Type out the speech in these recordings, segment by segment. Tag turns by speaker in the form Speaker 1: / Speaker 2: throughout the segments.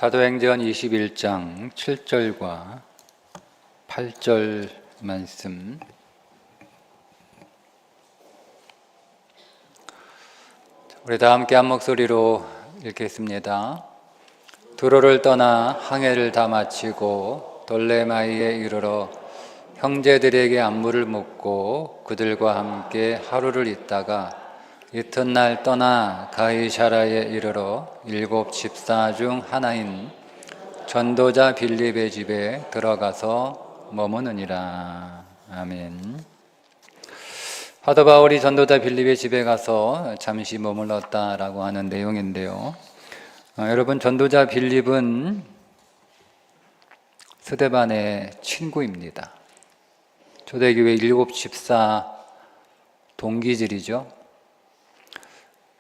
Speaker 1: 사도행전 21장 7절과 8절 말씀, 우리 다 함께 한 목소리로 읽겠습니다. 두로를 떠나 항해를 다 마치고 돌레마이에 이르러 형제들에게 안부를 묻고 그들과 함께 하루를 있다가 이튿날 떠나 가이사라에 이르러 7 집사 중 하나인 전도자 빌립의 집에 들어가서 머무느니라. 아멘. 사도 바울이 전도자 빌립의 집에 가서 잠시 머물렀다라고 하는 내용인데요. 여러분, 전도자 빌립은 스데반의 친구입니다. 초대교회 7 집사 동기들이죠.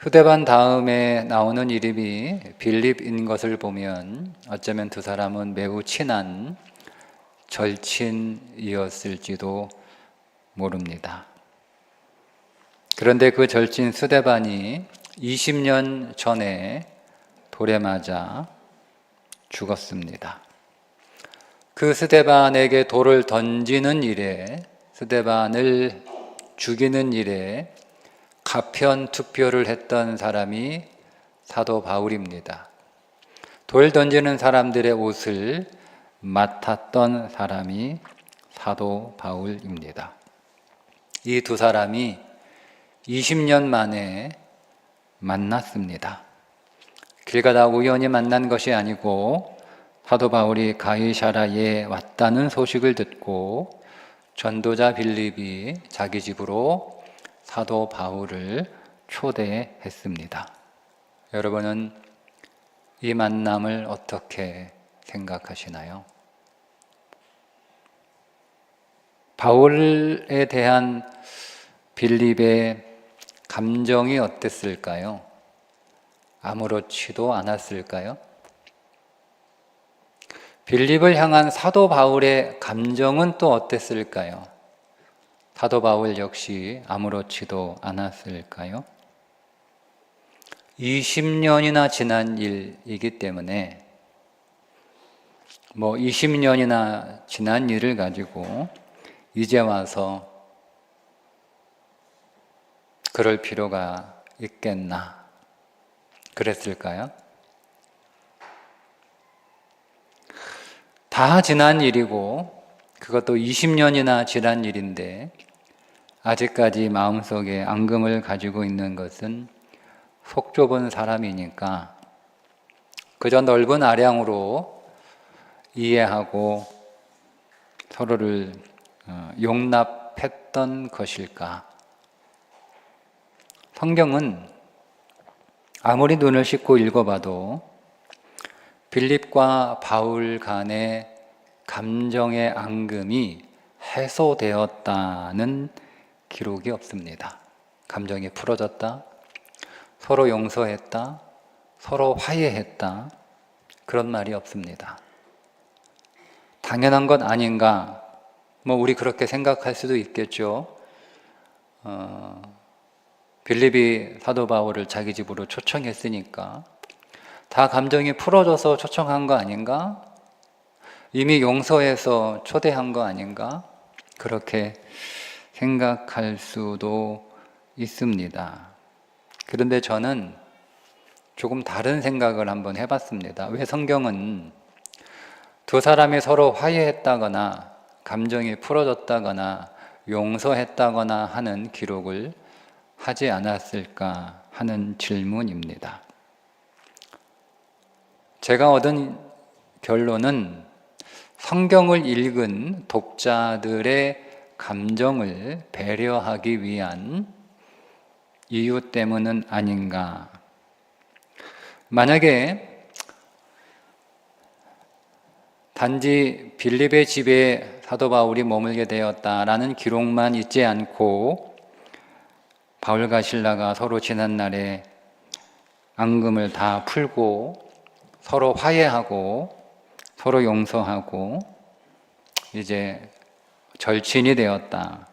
Speaker 1: 스데반 다음에 나오는 이름이 빌립인 것을 보면 어쩌면 두 사람은 매우 친한 절친이었을지도 모릅니다. 그런데 그 절친 스데반이 20년 전에 돌에 맞아 죽었습니다. 그 스데반에게 돌을 던지는 일에, 스데반을 죽이는 일에 가편 투표를 했던 사람이 사도 바울입니다. 돌 던지는 사람들의 옷을 맡았던 사람이 사도 바울입니다. 이 두 사람이 20년 만에 만났습니다. 길 가다 우연히 만난 것이 아니고 사도 바울이 가이사라에 왔다는 소식을 듣고 전도자 빌립이 자기 집으로 사도 바울을 초대했습니다. 여러분은 이 만남을 어떻게 생각하시나요? 바울에 대한 빌립의 감정이 어땠을까요? 아무렇지도 않았을까요? 빌립을 향한 사도 바울의 감정은 또 어땠을까요? 사도 바울 역시 아무렇지도 않았을까요? 20년이나 지난 일이기 때문에 20년이나 지난 일을 가지고 이제 와서 그럴 필요가 있겠나 그랬을까요? 다 지난 일이고 그것도 20년이나 지난 일인데 아직까지 마음속에 앙금을 가지고 있는 것은 속 좁은 사람이니까 그저 넓은 아량으로 이해하고 서로를 용납했던 것일까? 성경은 아무리 눈을 씻고 읽어봐도 빌립과 바울 간의 감정의 앙금이 해소되었다는 기록이 없습니다. 감정이 풀어졌다, 서로 용서했다, 서로 화해했다, 그런 말이 없습니다. 당연한 것 아닌가? 우리 그렇게 생각할 수도 있겠죠. 빌립이 사도 바울을 자기 집으로 초청했으니까 다 감정이 풀어져서 초청한 거 아닌가? 이미 용서해서 초대한 거 아닌가? 그렇게 생각할 수도 있습니다. 그런데 저는 조금 다른 생각을 한번 해봤습니다. 왜 성경은 두 사람이 서로 화해했다거나 감정이 풀어졌다거나 용서했다거나 하는 기록을 하지 않았을까 하는 질문입니다. 제가 얻은 결론은 성경을 읽은 독자들의 감정을 배려하기 위한 이유 때문은 아닌가. 만약에 단지 빌립의 집에 사도 바울이 머물게 되었다라는 기록만 있지 않고 바울과 실라가 서로 지난날에 앙금을 다 풀고 서로 화해하고 서로 용서하고 이제 절친이 되었다.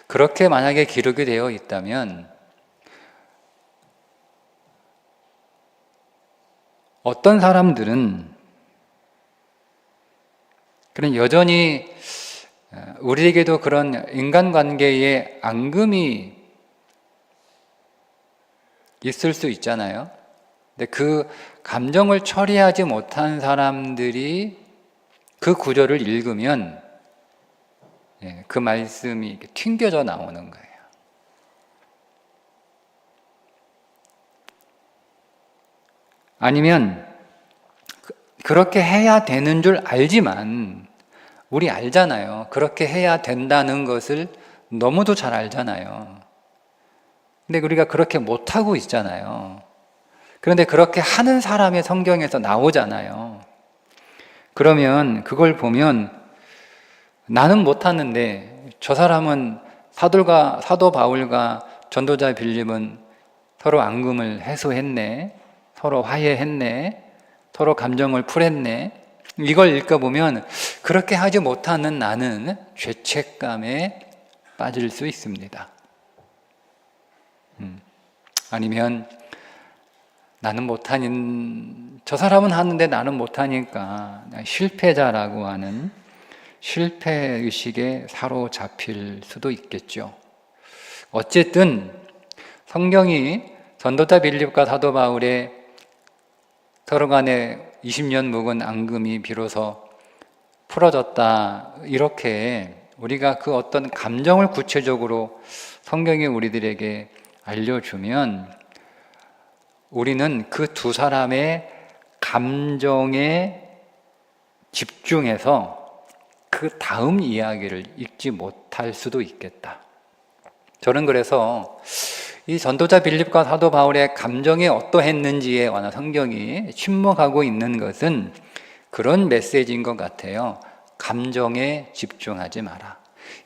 Speaker 1: 그렇게 만약에 기록이 되어 있다면 어떤 사람들은 그런 여전히 우리에게도 그런 인간관계에 앙금이 있을 수 있잖아요. 근데 그 감정을 처리하지 못한 사람들이 그 구절을 읽으면 그 말씀이 튕겨져 나오는 거예요. 아니면 그렇게 해야 되는 줄 알지만, 우리 알잖아요. 그렇게 해야 된다는 것을 너무도 잘 알잖아요. 근데 우리가 그렇게 못하고 있잖아요. 그런데 그렇게 하는 사람의 성경에서 나오잖아요. 그러면 그걸 보면 나는 못하는데 저 사람은 사도 바울과 전도자 빌립은 서로 앙금을 해소했네, 서로 화해했네, 서로 감정을 풀었네. 이걸 읽어보면 그렇게 하지 못하는 나는 죄책감에 빠질 수 있습니다. 아니면 나는 못하는, 저 사람은 하는데 나는 못하니까 실패자라고 하는 실패의식에 사로잡힐 수도 있겠죠. 어쨌든 성경이 전도자 빌립과 사도 바울의 서로 간에 20년 묵은 앙금이 비로소 풀어졌다, 이렇게 우리가 그 어떤 감정을 구체적으로 성경이 우리들에게 알려주면 우리는 그 두 사람의 감정에 집중해서 그 다음 이야기를 읽지 못할 수도 있겠다. 저는 그래서 이 전도자 빌립과 사도 바울의 감정이 어떠했는지에 관한 성경이 침묵하고 있는 것은 그런 메시지인 것 같아요. 감정에 집중하지 마라.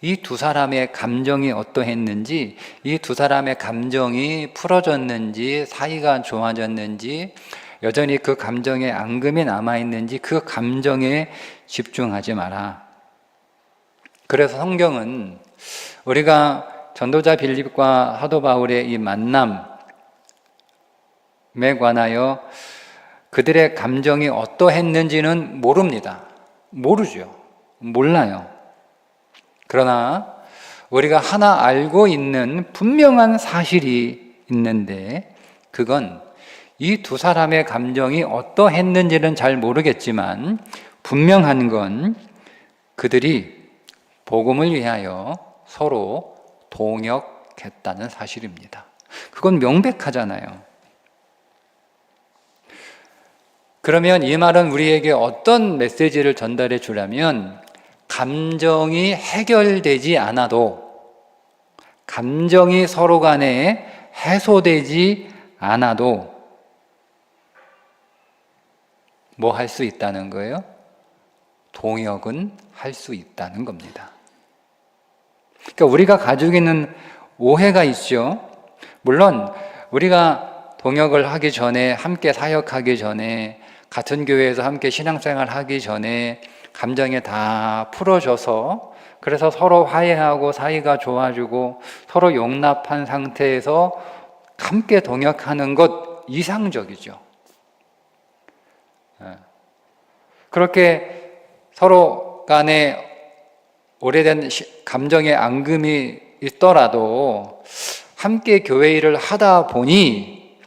Speaker 1: 이 두 사람의 감정이 어떠했는지, 이 두 사람의 감정이 풀어졌는지, 사이가 좋아졌는지, 여전히 그 감정에 앙금이 남아있는지 그 감정에 집중하지 마라. 그래서 성경은 우리가 전도자 빌립과 사도 바울의 이 만남에 관하여 그들의 감정이 어떠했는지는 모릅니다. 모르죠. 몰라요. 그러나 우리가 하나 알고 있는 분명한 사실이 있는데, 그건 이 두 사람의 감정이 어떠했는지는 잘 모르겠지만 분명한 건 그들이 복음을 위하여 서로 동역했다는 사실입니다. 그건 명백하잖아요. 그러면 이 말은 우리에게 어떤 메시지를 전달해 주려면, 감정이 해결되지 않아도, 감정이 서로 간에 해소되지 않아도 뭐 할 수 있다는 거예요? 동역은 할 수 있다는 겁니다. 그러니까 우리가 가지고 있는 오해가 있죠. 물론 우리가 동역을 하기 전에, 함께 사역하기 전에, 같은 교회에서 함께 신앙생활 하기 전에 감정이 다 풀어져서, 그래서 서로 화해하고 사이가 좋아지고 서로 용납한 상태에서 함께 동역하는 것 이상적이죠. 그렇게 서로 간에 오래된 감정의 앙금이 있더라도 함께 교회 일을 하다 보니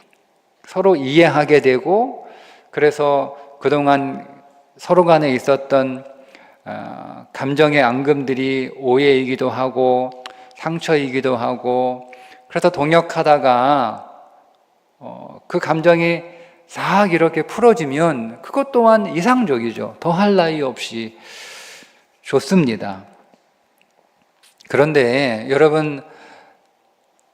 Speaker 1: 서로 이해하게 되고, 그래서 그동안 서로 간에 있었던 감정의 앙금들이 오해이기도 하고 상처이기도 하고, 그래서 동역하다가 그 감정이 싹 이렇게 풀어지면 그것 또한 이상적이죠. 더할 나위 없이 좋습니다. 그런데 여러분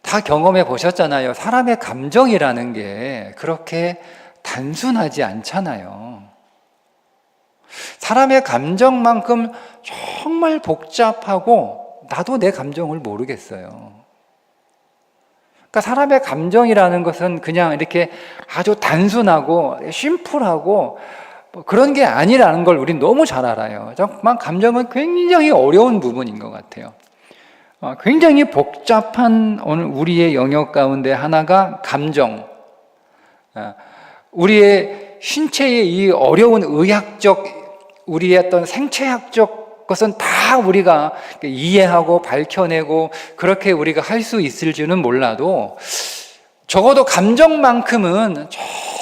Speaker 1: 다 경험해 보셨잖아요. 사람의 감정이라는 게 그렇게 단순하지 않잖아요. 사람의 감정만큼 정말 복잡하고 나도 내 감정을 모르겠어요. 그러니까 사람의 감정이라는 것은 그냥 이렇게 아주 단순하고 심플하고 그런 게 아니라는 걸 우린 너무 잘 알아요. 정말 감정은 굉장히 어려운 부분인 것 같아요. 굉장히 복잡한 오늘 우리의 영역 가운데 하나가 감정. 우리의 신체의 이 어려운 의학적, 우리의 어떤 생체학적 것은 다 우리가 이해하고 밝혀내고 그렇게 우리가 할 수 있을지는 몰라도 적어도 감정만큼은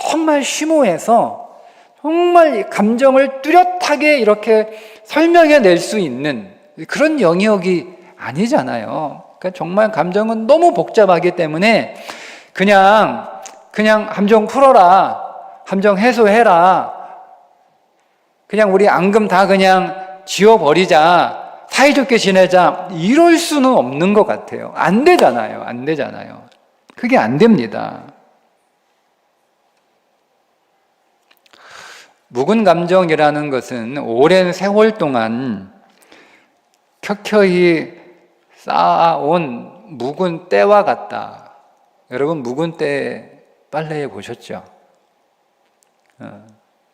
Speaker 1: 정말 심오해서 정말 감정을 뚜렷하게 이렇게 설명해 낼 수 있는 그런 영역이 아니잖아요. 그러니까 정말 감정은 너무 복잡하기 때문에 그냥 감정 풀어라, 감정 해소해라, 그냥 우리 앙금 다 그냥 지워버리자, 사이좋게 지내자, 이럴 수는 없는 것 같아요. 안 되잖아요. 그게 안 됩니다. 묵은 감정이라는 것은 오랜 세월 동안 켜켜이 쌓아온 묵은 때와 같다. 여러분, 묵은 때 빨래해 보셨죠?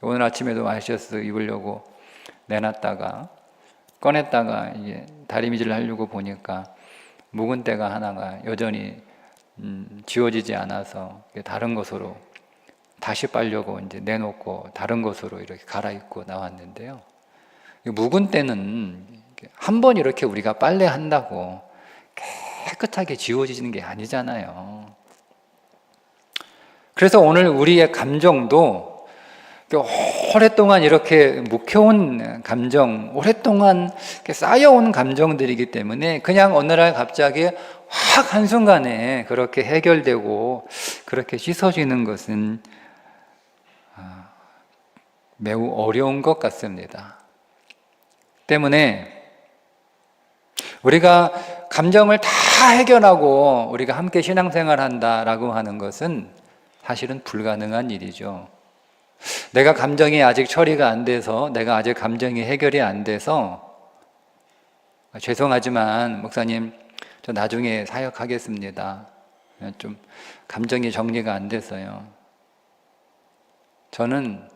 Speaker 1: 오늘 아침에도 마셔서 입으려고 내놨다가 꺼냈다가 이게 다리미질을 하려고 보니까 묵은 때가 하나가 여전히 지워지지 않아서 다른 것으로 다시 빨려고 이제 내놓고 다른 것으로 이렇게 갈아입고 나왔는데요. 묵은 때는 한 번 이렇게 우리가 빨래한다고 깨끗하게 지워지는 게 아니잖아요. 그래서 오늘 우리의 감정도 오랫동안 이렇게 묵혀온 감정, 오랫동안 쌓여온 감정들이기 때문에 그냥 어느 날 갑자기 확 한순간에 그렇게 해결되고 그렇게 씻어지는 것은 매우 어려운 것 같습니다. 때문에 우리가 감정을 다 해결하고 우리가 함께 신앙생활한다라고 하는 것은 사실은 불가능한 일이죠. 내가 감정이 아직 처리가 안 돼서, 내가 아직 감정이 해결이 안 돼서 죄송하지만 목사님 저 나중에 사역하겠습니다. 좀 감정이 정리가 안 돼서요. 저는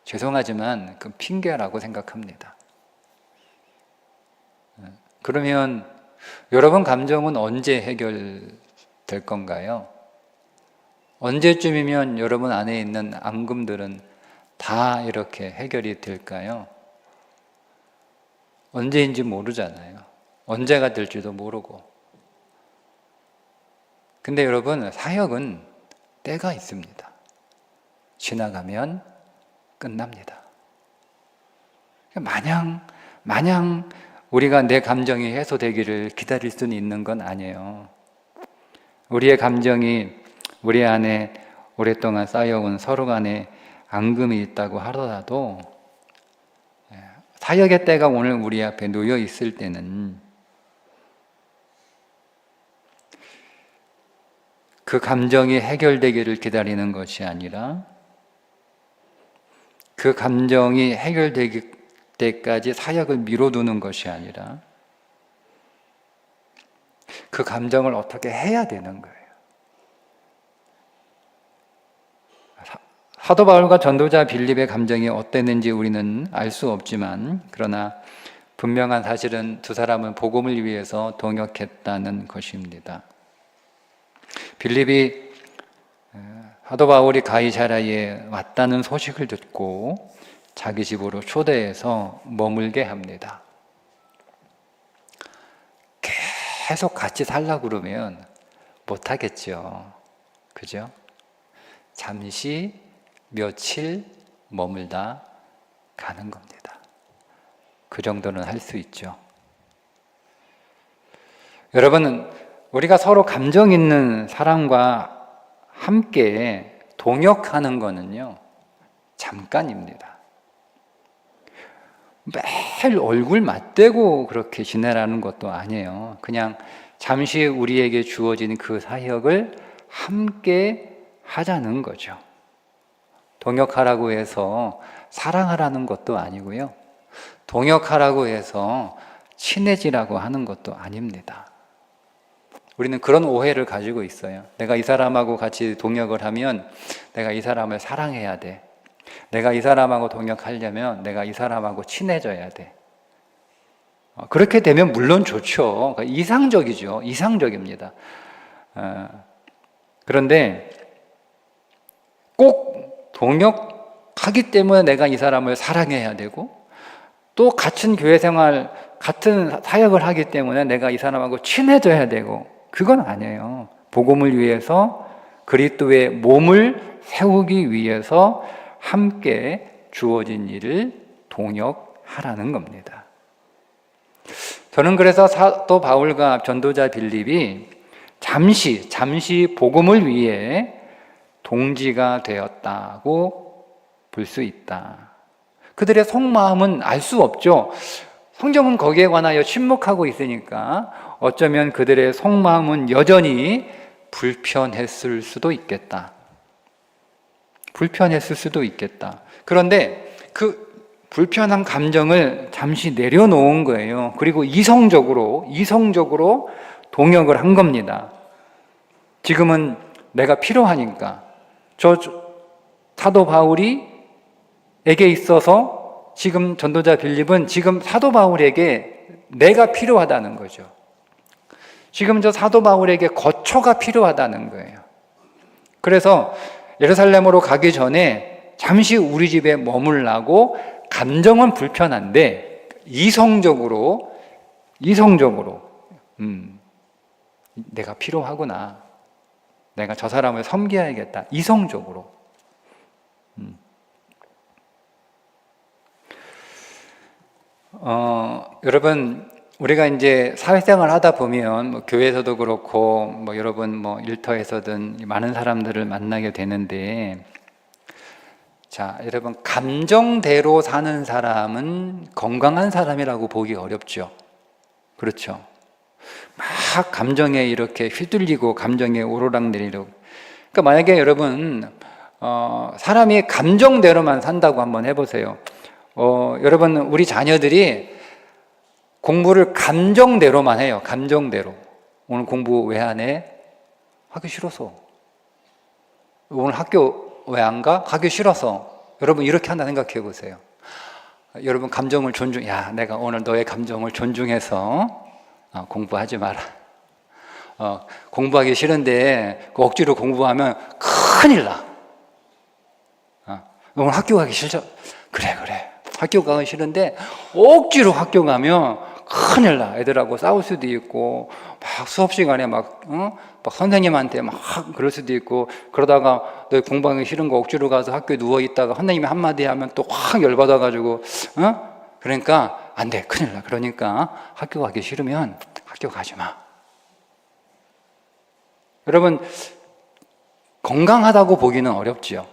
Speaker 1: 죄송하지만 그 핑계라고 생각합니다. 그러면 여러분 감정은 언제 해결될 건가요? 언제쯤이면 여러분 안에 있는 앙금들은 다 이렇게 해결이 될까요? 언제인지 모르잖아요. 언제가 될지도 모르고. 근데 여러분, 사역은 때가 있습니다. 지나가면 끝납니다. 마냥 우리가 내 감정이 해소되기를 기다릴 수는 있는 건 아니에요. 우리의 감정이 우리 안에 오랫동안 쌓여온 서로 간에 앙금이 있다고 하더라도 사역의 때가 오늘 우리 앞에 놓여 있을 때는 그 감정이 해결되기를 기다리는 것이 아니라 그 감정이 해결되기 때까지 사역을 미뤄두는 것이 아니라 그 감정을 어떻게 해야 되는 거예요. 사도 바울과 전도자 빌립의 감정이 어땠는지 우리는 알 수 없지만 그러나 분명한 사실은 두 사람은 복음을 위해서 동역했다는 것입니다. 빌립이 사도 바울이 가이사랴에 왔다는 소식을 듣고 자기 집으로 초대해서 머물게 합니다. 계속 같이 살려고 그러면 못하겠죠. 그죠? 잠시 며칠 머물다 가는 겁니다. 그 정도는 할 수 있죠. 여러분, 우리가 서로 감정 있는 사람과 함께 동역하는 거는요, 잠깐입니다. 매일 얼굴 맞대고 그렇게 지내라는 것도 아니에요. 그냥 잠시 우리에게 주어진 그 사역을 함께 하자는 거죠. 동역하라고 해서 사랑하라는 것도 아니고요. 동역하라고 해서 친해지라고 하는 것도 아닙니다. 우리는 그런 오해를 가지고 있어요. 내가 이 사람하고 같이 동역을 하면 내가 이 사람을 사랑해야 돼. 내가 이 사람하고 동역하려면 내가 이 사람하고 친해져야 돼. 그렇게 되면 물론 좋죠. 이상적이죠. 이상적입니다. 그런데 꼭 하기 때문에 내가 이 사람을 사랑해야 되고, 또 같은 교회 생활, 같은 사역을 하기 때문에 내가 이 사람하고 친해져야 되고, 그건 아니에요. 복음을 위해서 그리스도의 몸을 세우기 위해서 함께 주어진 일을 동역하라는 겁니다. 저는 그래서 사도 바울과 전도자 빌립이 잠시 복음을 위해 동지가 되었다고 볼 수 있다. 그들의 속마음은 알 수 없죠. 성경은 거기에 관하여 침묵하고 있으니까 어쩌면 그들의 속마음은 여전히 불편했을 수도 있겠다. 불편했을 수도 있겠다. 그런데 그 불편한 감정을 잠시 내려놓은 거예요. 그리고 이성적으로 동역을 한 겁니다. 지금은 내가 필요하니까. 저 사도 바울이 에게 있어서 지금 전도자 빌립은 지금 사도 바울에게 내가 필요하다는 거죠. 지금 저 사도 바울에게 거처가 필요하다는 거예요. 그래서 예루살렘으로 가기 전에 잠시 우리 집에 머물라고, 감정은 불편한데 이성적으로 내가 필요하구나. 내가 저 사람을 섬겨야겠다. 이성적으로. 여러분, 우리가 이제 사회생활 하다 보면 뭐 교회에서도 그렇고 뭐 여러분 뭐 일터에서든 많은 사람들을 만나게 되는데, 자, 여러분, 감정대로 사는 사람은 건강한 사람이라고 보기 어렵죠. 그렇죠? 막 감정에 이렇게 휘둘리고 감정에 오르락내리고. 그러니까 만약에 여러분 사람이 감정대로만 산다고 한번 해보세요. 여러분, 우리 자녀들이 공부를 감정대로만 해요. 감정대로. 오늘 공부 왜 안 해? 하기 싫어서. 오늘 학교 왜 안 가? 가기 싫어서. 여러분, 이렇게 한다 생각해 보세요. 여러분, 감정을 야, 내가 오늘 너의 감정을 존중해서 공부하지 마라. 공부하기 싫은데 억지로 공부하면 큰일 나. 오늘 학교 가기 싫죠? 그래. 학교 가기 싫은데 억지로 학교 가면 큰일 나. 애들하고 싸울 수도 있고, 막 수업 시간에 막 선생님한테 막 그럴 수도 있고, 그러다가 너 공부하기 싫은 거 억지로 가서 학교에 누워 있다가 선생님이 한마디 하면 또 확 열받아가지고, 그러니까 안 돼. 큰일 나. 그러니까 학교 가기 싫으면 학교 가지 마. 여러분, 건강하다고 보기는 어렵지요.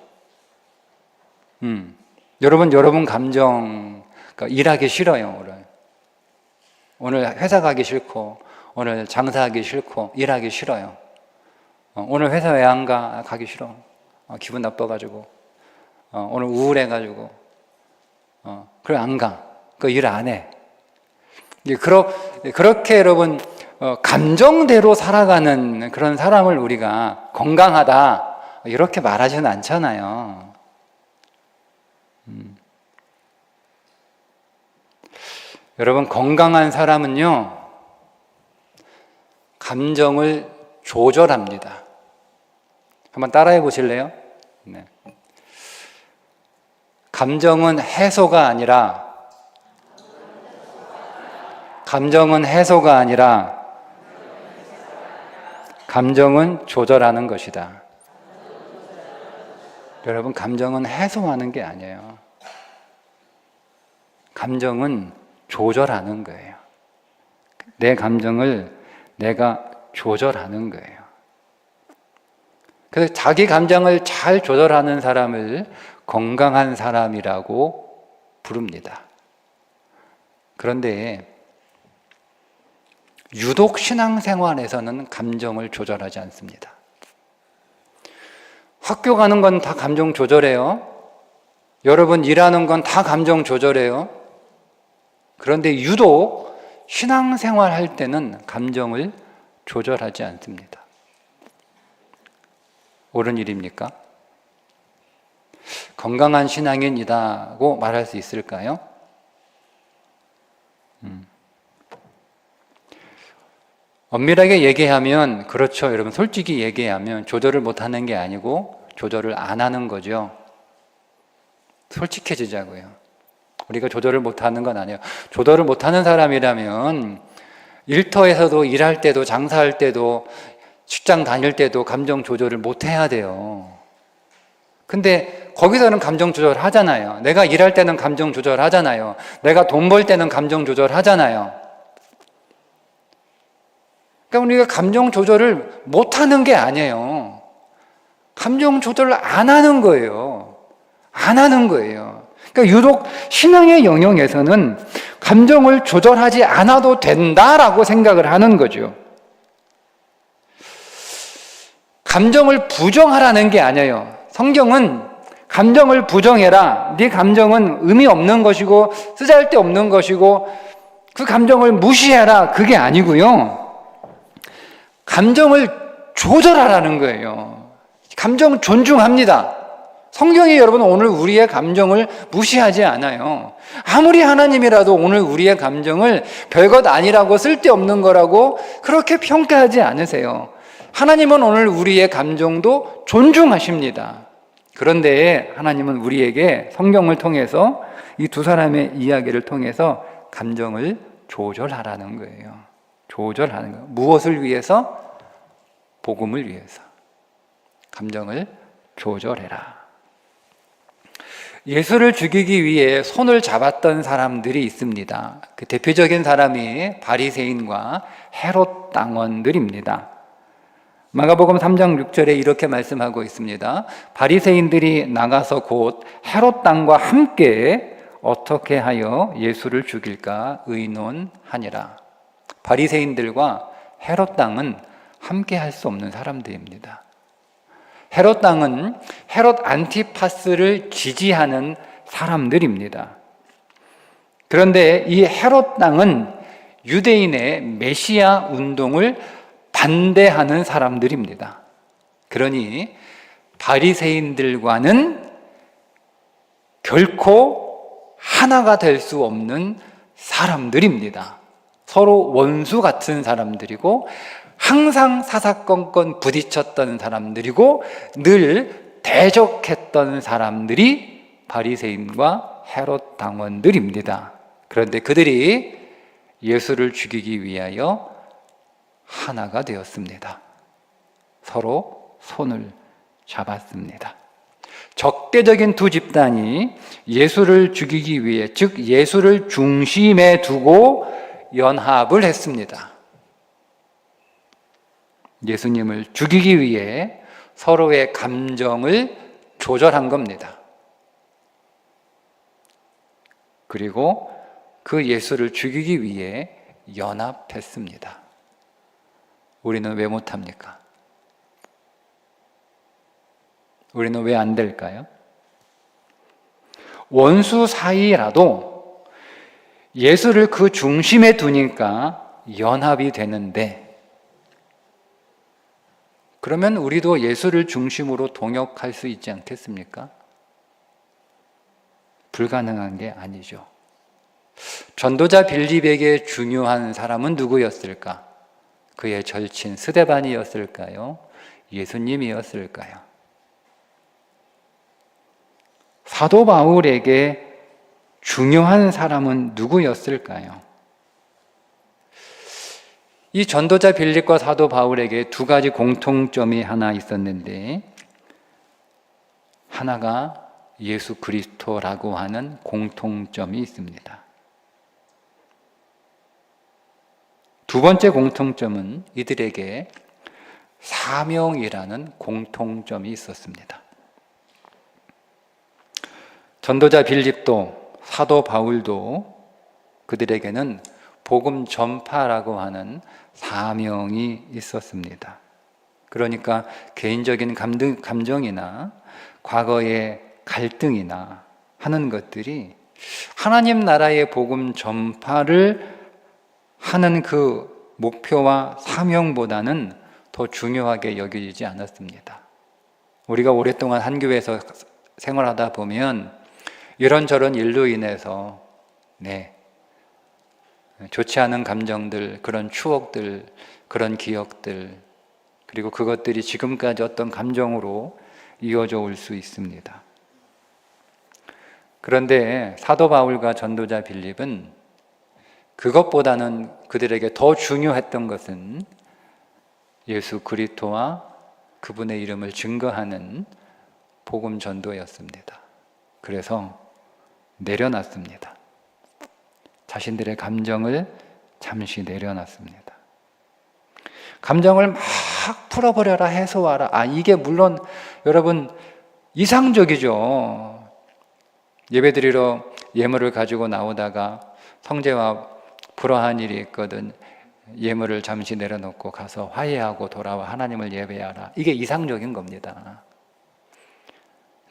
Speaker 1: 여러분 감정, 그러니까 일하기 싫어요. 오늘 회사 가기 싫고, 오늘 장사하기 싫고, 일하기 싫어요. 오늘 회사 왜 안 가? 가기 싫어. 기분 나빠가지고. 오늘 우울해가지고. 그래, 안 가. 그 일 안 해. 그렇게 여러분, 감정대로 살아가는 그런 사람을 우리가 건강하다, 이렇게 말하지는 않잖아요. 여러분, 건강한 사람은요, 감정을 조절합니다. 한번 따라해 보실래요? 네. 감정은 해소가 아니라 감정은 조절하는 것이다. 여러분, 감정은 해소하는 게 아니에요. 감정은 조절하는 거예요. 내 감정을 내가 조절하는 거예요. 그래서 자기 감정을 잘 조절하는 사람을 건강한 사람이라고 부릅니다. 그런데 유독 신앙생활에서는 감정을 조절하지 않습니다. 학교 가는 건 다 감정 조절해요. 여러분, 일하는 건 다 감정 조절해요. 그런데 유독 신앙생활 할 때는 감정을 조절하지 않습니다. 옳은 일입니까? 건강한 신앙인이라고 말할 수 있을까요? 엄밀하게 얘기하면, 그렇죠. 여러분, 솔직히 얘기하면 조절을 못하는 게 아니고 조절을 안 하는 거죠. 솔직해지자고요. 우리가 조절을 못하는 건 아니에요. 조절을 못하는 사람이라면 일터에서도 일할 때도 장사할 때도 직장 다닐 때도 감정 조절을 못해야 돼요. 근데 거기서는 감정 조절하잖아요. 내가 일할 때는 감정 조절하잖아요. 내가 돈 벌 때는 감정 조절하잖아요. 그러니까 우리가 감정 조절을 못하는 게 아니에요. 감정 조절을 안 하는 거예요. 안 하는 거예요. 그러니까 유독 신앙의 영역에서는 감정을 조절하지 않아도 된다라고 생각을 하는 거죠. 감정을 부정하라는 게 아니에요. 성경은 감정을 부정해라. 네 감정은 의미 없는 것이고 쓰잘데없는 것이고 그 감정을 무시해라. 그게 아니고요. 감정을 조절하라는 거예요. 감정 존중합니다. 성경이 여러분 오늘 우리의 감정을 무시하지 않아요. 아무리 하나님이라도 오늘 우리의 감정을 별것 아니라고 쓸데없는 거라고 그렇게 평가하지 않으세요. 하나님은 오늘 우리의 감정도 존중하십니다. 그런데 하나님은 우리에게 성경을 통해서 이 두 사람의 이야기를 통해서 감정을 조절하라는 거예요. 조절하는 거예요. 무엇을 위해서? 복음을 위해서. 감정을 조절해라. 예수를 죽이기 위해 손을 잡았던 사람들이 있습니다. 그 대표적인 사람이 바리새인과 헤롯 당원들입니다. 마가복음 3장 6절에 이렇게 말씀하고 있습니다. 바리새인들이 나가서 곧 헤롯 당과 함께 어떻게 하여 예수를 죽일까 의논하니라. 바리새인들과 헤롯 당은 함께 할 수 없는 사람들입니다. 헤롯 당은 헤롯 안티파스를 지지하는 사람들입니다. 그런데 이 헤롯 당은 유대인의 메시아 운동을 반대하는 사람들입니다. 그러니 바리새인들과는 결코 하나가 될 수 없는 사람들입니다. 서로 원수 같은 사람들이고 항상 사사건건 부딪혔던 사람들이고 늘 대적했던 사람들이 바리새인과 헤롯 당원들입니다. 그런데 그들이 예수를 죽이기 위하여 하나가 되었습니다. 서로 손을 잡았습니다. 적대적인 두 집단이 예수를 죽이기 위해, 즉 예수를 중심에 두고 연합을 했습니다. 예수님을 죽이기 위해 서로의 감정을 조절한 겁니다. 그리고 그 예수를 죽이기 위해 연합했습니다. 우리는 왜 못합니까? 우리는 왜 안 될까요? 원수 사이라도 예수를 그 중심에 두니까 연합이 되는데, 그러면 우리도 예수를 중심으로 동역할 수 있지 않겠습니까? 불가능한 게 아니죠. 전도자 빌립에게 중요한 사람은 누구였을까? 그의 절친 스데반이었을까요? 예수님이었을까요? 사도 바울에게 중요한 사람은 누구였을까요? 이 전도자 빌립과 사도 바울에게 두 가지 공통점이 하나 있었는데, 하나가 예수 그리스도라고 하는 공통점이 있습니다. 두 번째 공통점은 이들에게 사명이라는 공통점이 있었습니다. 전도자 빌립도 사도 바울도 그들에게는 복음 전파라고 하는 사명이 있었습니다. 그러니까 개인적인 감정이나 과거의 갈등이나 하는 것들이 하나님 나라의 복음 전파를 하는 그 목표와 사명보다는 더 중요하게 여겨지지 않았습니다. 우리가 오랫동안 한 교회에서 생활하다 보면 이런저런 일로 인해서 좋지 않은 감정들, 그런 추억들, 그런 기억들, 그리고 그것들이 지금까지 어떤 감정으로 이어져 올 수 있습니다. 그런데 사도 바울과 전도자 빌립은 그것보다는 그들에게 더 중요했던 것은 예수 그리스도와 그분의 이름을 증거하는 복음 전도였습니다. 그래서 내려놨습니다. 자신들의 감정을 잠시 내려놨습니다. 감정을 막 풀어버려라, 해소하라. 이게 물론 여러분 이상적이죠. 예배드리러 예물을 가지고 나오다가 성재와 불화한 일이 있거든. 예물을 잠시 내려놓고 가서 화해하고 돌아와 하나님을 예배하라. 이게 이상적인 겁니다.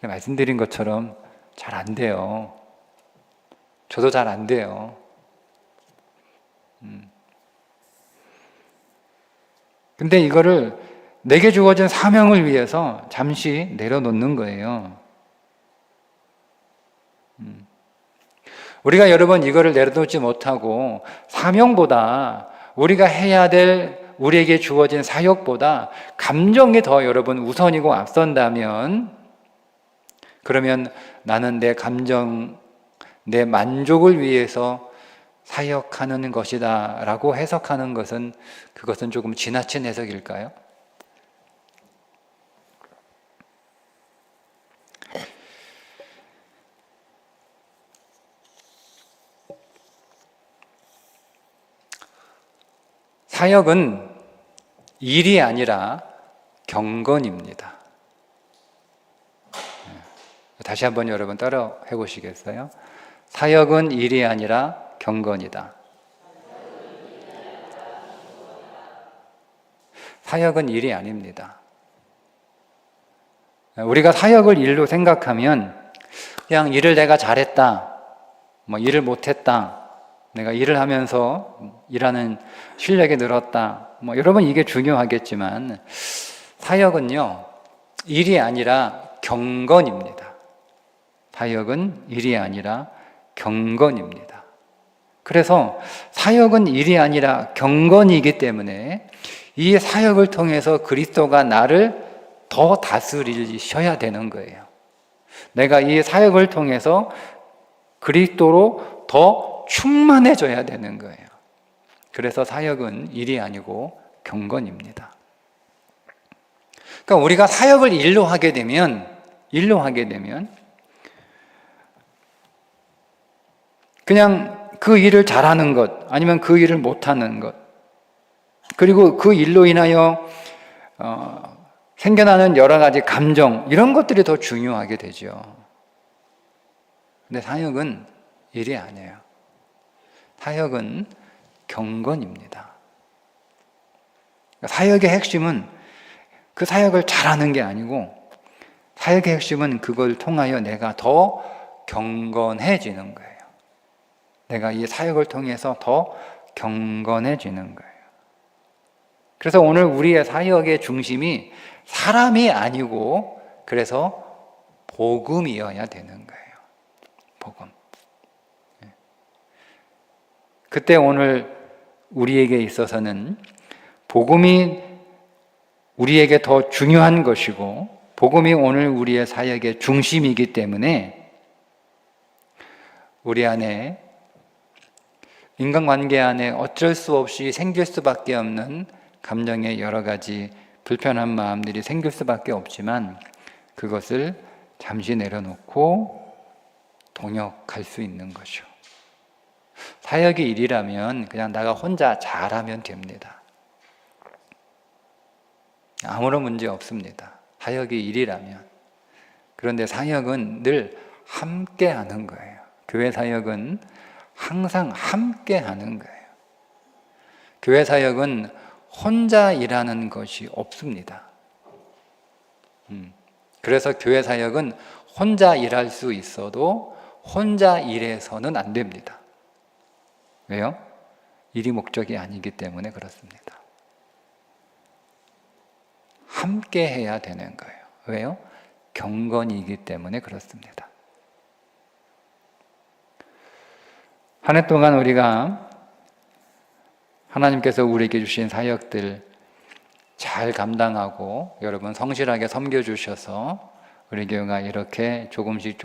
Speaker 1: 말씀드린 것처럼 잘 안 돼요. 저도 잘 안 돼요. 근데 이거를 내게 주어진 사명을 위해서 잠시 내려놓는 거예요. 우리가 여러분 이거를 내려놓지 못하고 사명보다 우리가 해야 될 우리에게 주어진 사역보다 감정이 더 여러분 우선이고 앞선다면, 그러면 나는 내 감정, 내 만족을 위해서 사역하는 것이다 라고 해석하는 것은, 그것은 조금 지나친 해석일까요? 사역은 일이 아니라 경건입니다. 다시 한번 여러분 따라 해보시겠어요? 사역은 일이 아니라 경건이다. 사역은 일이 아닙니다. 우리가 사역을 일로 생각하면 그냥 일을 내가 잘했다, 일을 못했다, 내가 일을 하면서 일하는 실력이 늘었다, 여러분 이게 중요하겠지만 사역은요 일이 아니라 경건입니다. 사역은 일이 아니라 경건입니다. 그래서 사역은 일이 아니라 경건이기 때문에 이 사역을 통해서 그리스도가 나를 더 다스리셔야 되는 거예요. 내가 이 사역을 통해서 그리스도로 더 충만해져야 되는 거예요. 그래서 사역은 일이 아니고 경건입니다. 그러니까 우리가 사역을 일로 하게 되면 그냥 그 일을 잘하는 것, 아니면 그 일을 못하는 것, 그리고 그 일로 인하여 생겨나는 여러 가지 감정, 이런 것들이 더 중요하게 되죠. 근데 사역은 일이 아니에요. 사역은 경건입니다. 사역의 핵심은 그 사역을 잘하는 게 아니고, 사역의 핵심은 그걸 통하여 내가 더 경건해지는 거예요. 내가 이 사역을 통해서 더 경건해지는 거예요. 그래서 오늘 우리의 사역의 중심이 사람이 아니고, 그래서 복음이어야 되는 거예요. 복음. 그때 오늘 우리에게 있어서는 복음이 우리에게 더 중요한 것이고, 복음이 오늘 우리의 사역의 중심이기 때문에 우리 안에, 인간관계 안에 어쩔 수 없이 생길 수밖에 없는 감정의 여러 가지 불편한 마음들이 생길 수밖에 없지만, 그것을 잠시 내려놓고 동역할 수 있는 거죠. 사역이 일이라면 그냥 내가 혼자 잘하면 됩니다. 아무런 문제 없습니다. 사역이 일이라면. 그런데 사역은 늘 함께 하는 거예요. 교회 사역은 항상 함께 하는 거예요. 교회 사역은 혼자 일하는 것이 없습니다. 그래서 교회 사역은 혼자 일할 수 있어도 혼자 일해서는 안 됩니다. 왜요? 일이 목적이 아니기 때문에 그렇습니다. 함께 해야 되는 거예요. 왜요? 경건이기 때문에 그렇습니다. 한 해 동안 우리가 하나님께서 우리에게 주신 사역들 잘 감당하고 여러분 성실하게 섬겨주셔서 우리 교회가 이렇게 조금씩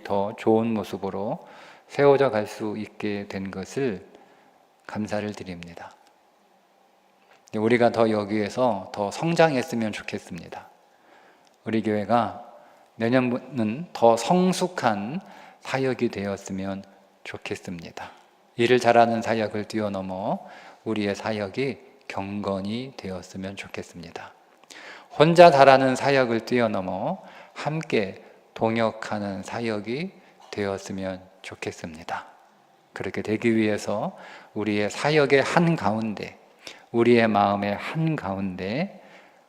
Speaker 1: 더 좋은 모습으로 세워져 갈 수 있게 된 것을 감사를 드립니다. 우리가 더 여기에서 더 성장했으면 좋겠습니다. 우리 교회가 내년은 더 성숙한 사역이 되었으면 좋겠습니다. 일을 잘하는 사역을 뛰어넘어 우리의 사역이 경건이 되었으면 좋겠습니다. 혼자 잘하는 사역을 뛰어넘어 함께 동역하는 사역이 되었으면 좋겠습니다. 그렇게 되기 위해서 우리의 사역의 한가운데, 우리의 마음의 한가운데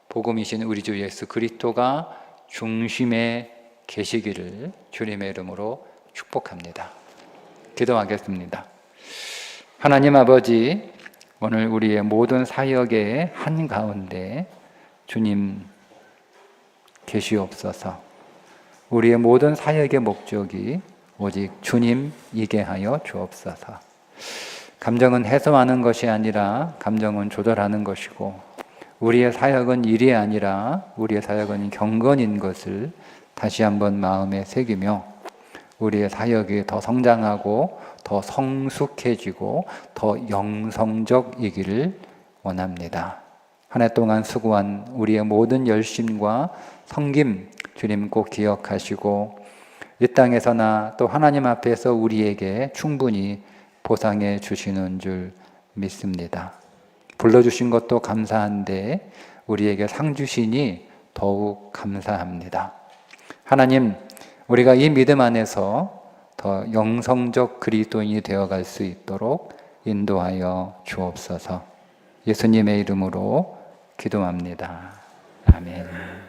Speaker 1: 복음이신 우리 주 예수 그리스도가 중심에 계시기를 주님의 이름으로 축복합니다. 기도하겠습니다. 하나님 아버지, 오늘 우리의 모든 사역의 한가운데 주님 계시옵소서. 우리의 모든 사역의 목적이 오직 주님이게 하여 주옵소서. 감정은 해소하는 것이 아니라 감정은 조절하는 것이고, 우리의 사역은 일이 아니라 우리의 사역은 경건인 것을 다시 한번 마음에 새기며 우리의 사역이 더 성장하고 더 성숙해지고 더 영성적이기를 원합니다. 한 해 동안 수고한 우리의 모든 열심과 섬김 주님 꼭 기억하시고 이 땅에서나 또 하나님 앞에서 우리에게 충분히 보상해 주시는 줄 믿습니다. 불러주신 것도 감사한데 우리에게 상 주시니 더욱 감사합니다. 하나님, 우리가 이 믿음 안에서 더 영성적 그리스도인이 되어갈 수 있도록 인도하여 주옵소서. 예수님의 이름으로 기도합니다. 아멘.